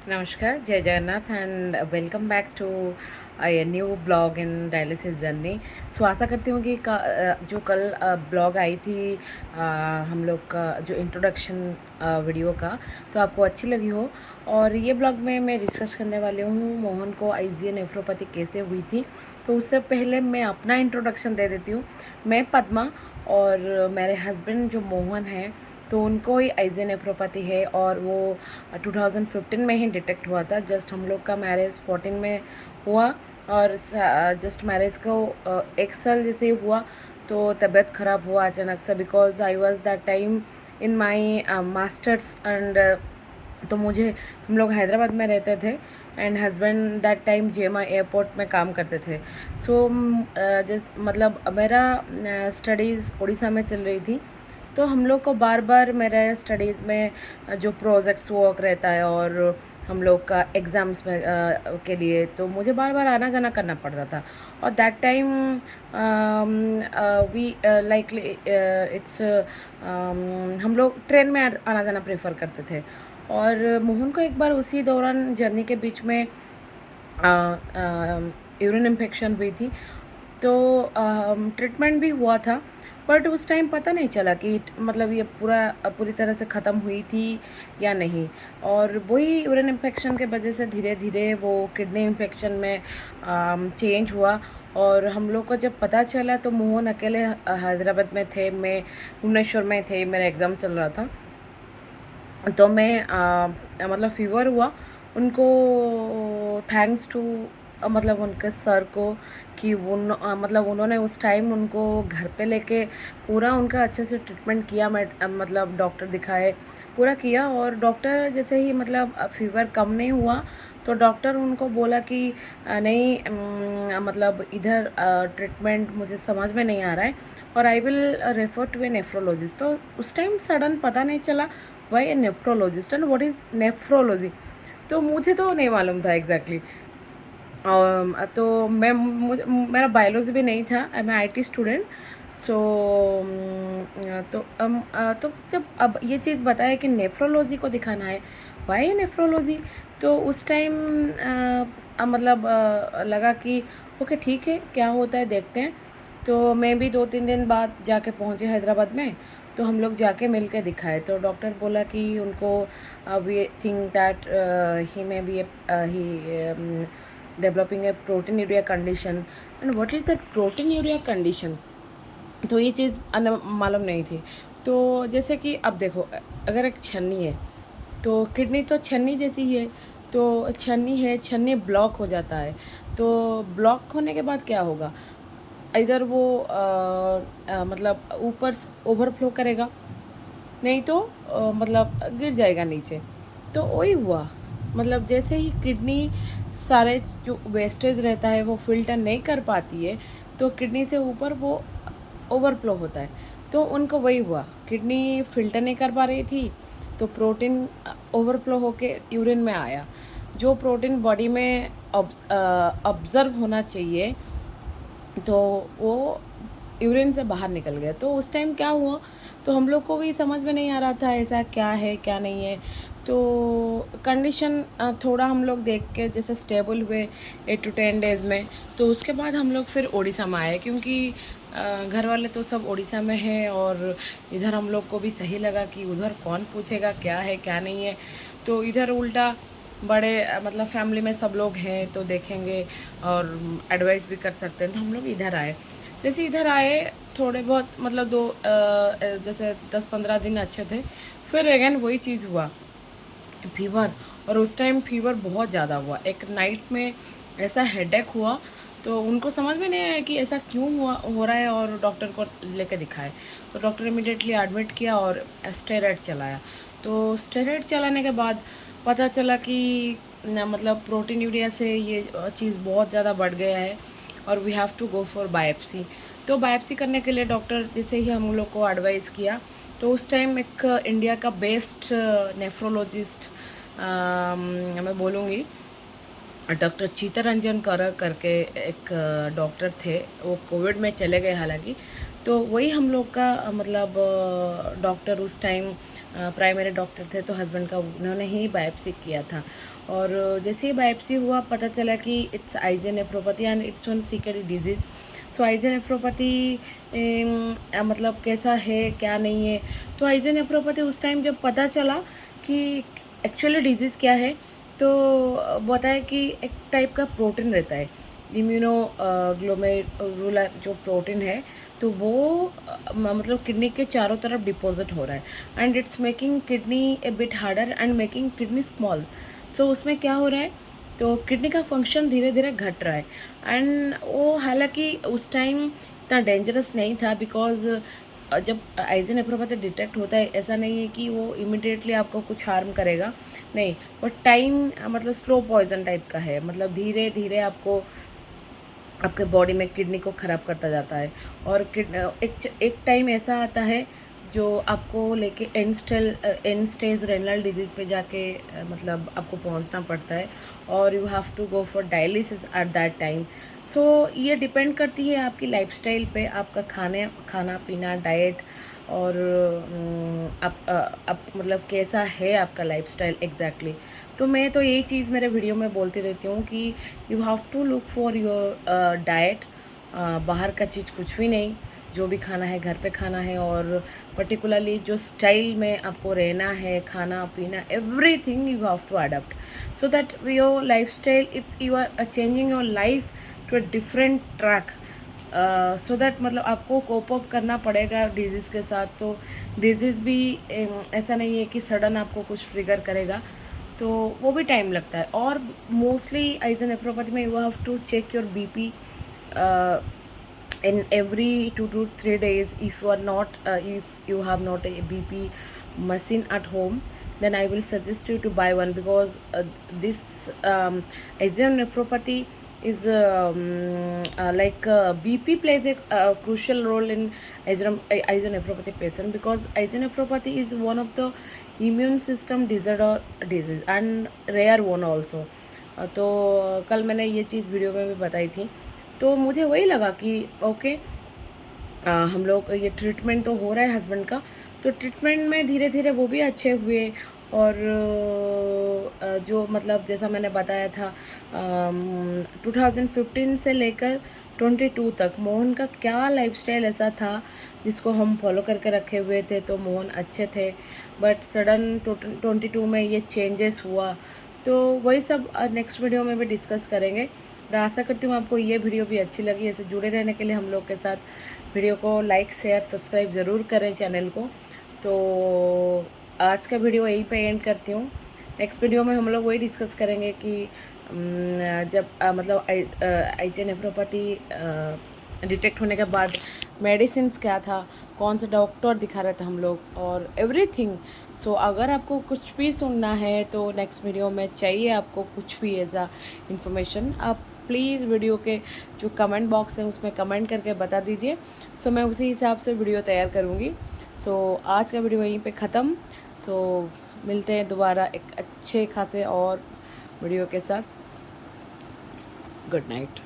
नमस्कार, जय Jagannath and welcome back to new blog in dialysis journey. So आशा करती हूँ कि जो कल ब्लॉग आई थी हम लोग का जो इंट्रोडक्शन वीडियो का, तो आपको अच्छी लगी हो। और ये ब्लॉग में मैं डिस्कस करने वाली हूँ मोहन को आईजीए नेफ्रोपैथी कैसे हुई थी। तो उससे पहले मैं अपना इंट्रोडक्शन दे देती हूँ। मैं पद्मा और मेरे हस्बैंड जो मोहन है, तो उनको ही आईजीए नेफ्रोपैथी है और वो 2015 में ही डिटेक्ट हुआ था। जस्ट हम लोग का मैरिज 14 में हुआ और जस्ट मैरिज को एक साल जैसे ही हुआ तो तबीयत ख़राब हुआ अचानक से, because I was that time in my masters and तो मुझे हम लोग हैदराबाद में रहते थे and husband that time JMI airport में काम करते थे। सो मतलब मेरा स्टडीज़ उड़ीसा में चल रही थी, तो हम लोग को बार बार मेरे स्टडीज़ में जो प्रोजेक्ट्स वर्क रहता है और हम लोग का एग्ज़ाम्स में के लिए, तो मुझे बार बार आना जाना करना पड़ता था। और that time we likely it's हम लोग ट्रेन में आना जाना प्रेफर करते थे। और मोहन को एक बार उसी दौरान जर्नी के बीच में यूरिन इन्फेक्शन हुई थी, तो ट्रीटमेंट भी हुआ था। बट उस टाइम पता नहीं चला कि मतलब ये पूरी तरह से ख़त्म हुई थी या नहीं। और वही यूरिन इन्फेक्शन के वजह से धीरे धीरे वो किडनी इन्फेक्शन में चेंज हुआ। और हम लोग को जब पता चला तो मोहन अकेले हैदराबाद में थे, मैं भुवनेश्वर में थे, मेरा एग्ज़ाम चल रहा था। तो मैं मतलब फीवर हुआ उनको, थैंक्स टू मतलब उनके सर को कि मतलब उन्होंने उस टाइम उनको घर पे लेके पूरा उनका अच्छे से ट्रीटमेंट किया। मैं मतलब डॉक्टर दिखाए, पूरा किया। और डॉक्टर जैसे ही मतलब फीवर कम नहीं हुआ तो डॉक्टर उनको बोला कि नहीं मतलब इधर ट्रीटमेंट मुझे समझ में नहीं आ रहा है और I will refer to a nephrologist. तो उस टाइम सडन पता नहीं चला why a nephrologist and what is nephrology, तो मुझे तो नहीं मालूम था एग्जैक्टली तो मेरा बायोलॉजी भी नहीं था, मैं आईटी स्टूडेंट। सो तो जब अब ये चीज़ बताया कि नेफ्रोलॉजी को दिखाना है, वाई नेफ्रोलॉजी, तो उस टाइम मतलब लगा कि ओके ठीक है, क्या होता है देखते हैं। तो मैं भी 2-3 दिन बाद जाके पहुँचे हैदराबाद में, तो हम लोग जाके मिल के दिखाए। तो डॉक्टर बोला कि उनको we think that he may be he developing a proteinuria condition and what is that proteinuria condition. तो ये चीज़ मालूम नहीं थी। तो जैसे कि अब देखो, अगर एक छन्नी है तो किडनी तो छन्नी जैसी ही है, तो छन्नी है, छन्नी ब्लॉक हो जाता है। तो ब्लॉक होने के बाद क्या होगा, इधर वो मतलब ऊपर ओवरफ्लो करेगा, नहीं तो मतलब गिर जाएगा नीचे। तो वही हुआ, मतलब जैसे ही किडनी सारे जो वेस्टेज रहता है वो फिल्टर नहीं कर पाती है, तो किडनी से ऊपर वो ओवरफ्लो होता है। तो उनको वही हुआ, किडनी फिल्टर नहीं कर पा रही थी तो प्रोटीन ओवरफ्लो होके यूरिन में आया। जो प्रोटीन बॉडी में ऑब्जर्व होना चाहिए तो वो यूरिन से बाहर निकल गया। तो उस टाइम क्या हुआ, तो हम लोग को भी समझ में नहीं आ रहा था ऐसा क्या है क्या नहीं है। तो कंडीशन थोड़ा हम लोग देख के जैसे स्टेबल हुए 8 to 10 डेज़ में। तो उसके बाद हम लोग फिर उड़ीसा में आए, क्योंकि घर वाले तो सब उड़ीसा में हैं और इधर हम लोग को भी सही लगा कि उधर कौन पूछेगा क्या है क्या नहीं है। तो इधर उल्टा बड़े मतलब फैमिली में सब लोग हैं तो देखेंगे और एडवाइस भी कर सकते हैं, तो हम लोग इधर आए। जैसे इधर आए थोड़े बहुत मतलब जैसे 10-15 दिन अच्छे थे, फिर अगेन वही चीज़ हुआ, फीवर। और उस टाइम फीवर बहुत ज़्यादा हुआ, एक नाइट में ऐसा हेडेक हुआ। तो उनको समझ में नहीं आया कि ऐसा क्यों हो रहा है और डॉक्टर को लेके दिखाए। तो डॉक्टर इमिडिएटली एडमिट किया और स्टेरॉइड चलाया। तो स्टेरॉइड चलाने के बाद पता चला कि मतलब प्रोटीन यूरिया से ये चीज़ बहुत ज़्यादा बढ़ गया है और we have to go for biopsy. तो बायोप्सी करने के लिए डॉक्टर जैसे ही हम लोग को एडवाइस किया, तो उस टाइम एक इंडिया का बेस्ट नेफ्रोलॉजिस्ट मैं बोलूँगी, डॉक्टर चित्तरंजन कर करके एक डॉक्टर थे, वो कोविड में चले गए हालांकि। तो वही हम लोग का मतलब डॉक्टर उस टाइम प्राइमरी डॉक्टर थे, तो हस्बैंड का उन्होंने ही बायोप्सी किया था। और जैसे ही बायोप्सी हुआ पता चला कि it's IgA nephropathy and it's one CKD disease. So IgA nephropathy मतलब कैसा है क्या नहीं है, तो आइजे नेफ्रोपैथी उस टाइम जब पता चला कि एक्चुअली डिजीज़ क्या है, तो बताया कि एक टाइप का प्रोटीन रहता है, इम्यूनो ग्लोमेरुलर जो प्रोटीन है, तो वो मतलब किडनी के चारों तरफ डिपॉजिट हो रहा है and it's making kidney a bit harder and making kidney small. So उसमें क्या हो रहा है, तो किडनी का फंक्शन धीरे धीरे घट रहा है। एंड वो हालांकि उस टाइम इतना डेंजरस नहीं था, बिकॉज जब आइजे नेफ्रोपैथी डिटेक्ट होता है ऐसा नहीं है कि वो इमिडिएटली आपको कुछ हार्म करेगा, नहीं, वो टाइम मतलब स्लो पॉइजन टाइप का है, मतलब धीरे धीरे आपको आपके बॉडी में किडनी को ख़राब करता जाता है। और एक टाइम ऐसा आता है जो आपको लेके एंड स्टेज रेनल डिजीज़ पे जाके मतलब आपको पहुंचना पड़ता है, और you have to go for dialysis at that time. So ये डिपेंड करती है आपकी लाइफस्टाइल पे, आपका खाना पीना डाइट, और आप मतलब कैसा है आपका लाइफस्टाइल एग्जैक्टली। तो मैं तो यही चीज़ मेरे वीडियो में बोलती रहती हूँ कि you have to look for your diet, बाहर का चीज़ कुछ भी नहीं, जो भी खाना है घर पे खाना है, और पर्टिकुलरली जो स्टाइल में आपको रहना है, खाना पीना everything you have to adopt, so that your lifestyle, if you are changing your life to a different track, so that मतलब आपको कोप अप करना पड़ेगा डिजीज़ के साथ। तो डिजीज़ भी ऐसा नहीं है कि सडन आपको कुछ ट्रिगर करेगा, तो वो भी टाइम लगता है। और मोस्टली आइजे नेफ्रोपैथी में you have to check your BP in every 2 to 3 days. If you are not if you have not a BP machine at home, then I will suggest you to buy one, because this ASM nephropathy is like BP plays a crucial role in ASM nephropathy patient, because ASM nephropathy is one of the immune system disorder disease and rare one also. तो कल मैंने ये चीज़ video में भी बताई थी, तो मुझे वही लगा कि ओके, हम लोग ये ट्रीटमेंट तो हो रहा है हस्बैंड का, तो ट्रीटमेंट में धीरे धीरे वो भी अच्छे हुए। और जो मतलब जैसा मैंने बताया था 2015 से लेकर 22 तक मोहन का क्या लाइफस्टाइल ऐसा था जिसको हम फॉलो करके रखे हुए थे, तो मोहन अच्छे थे। बट सडन 22 में ये चेंजेस हुआ, तो वही सब नेक्स्ट वीडियो में भी डिस्कस करेंगे। और आशा करती हूँ आपको ये वीडियो भी अच्छी लगी। ऐसे जुड़े रहने के लिए हम लोग के साथ वीडियो को लाइक शेयर सब्सक्राइब ज़रूर करें चैनल को। तो आज का वीडियो यहीं पे एंड करती हूँ। नेक्स्ट वीडियो में हम लोग वही डिस्कस करेंगे कि जब मतलब आइजे नेफ्रोपैथी डिटेक्ट होने के बाद मेडिसिन क्या था, कौन सा डॉक्टर दिखा रहे थे हम लोग, और एवरीथिंग। सो अगर आपको कुछ भी सुनना है तो नेक्स्ट वीडियो में चाहिए आपको कुछ भी ऐसा इन्फॉर्मेशन, आप प्लीज़ वीडियो के जो कमेंट बॉक्स है उसमें कमेंट करके बता दीजिए। सो मैं उसी हिसाब से वीडियो तैयार करूँगी। सो आज का वीडियो यहीं पे ख़त्म। सो मिलते हैं दोबारा एक अच्छे खासे और वीडियो के साथ। Good night.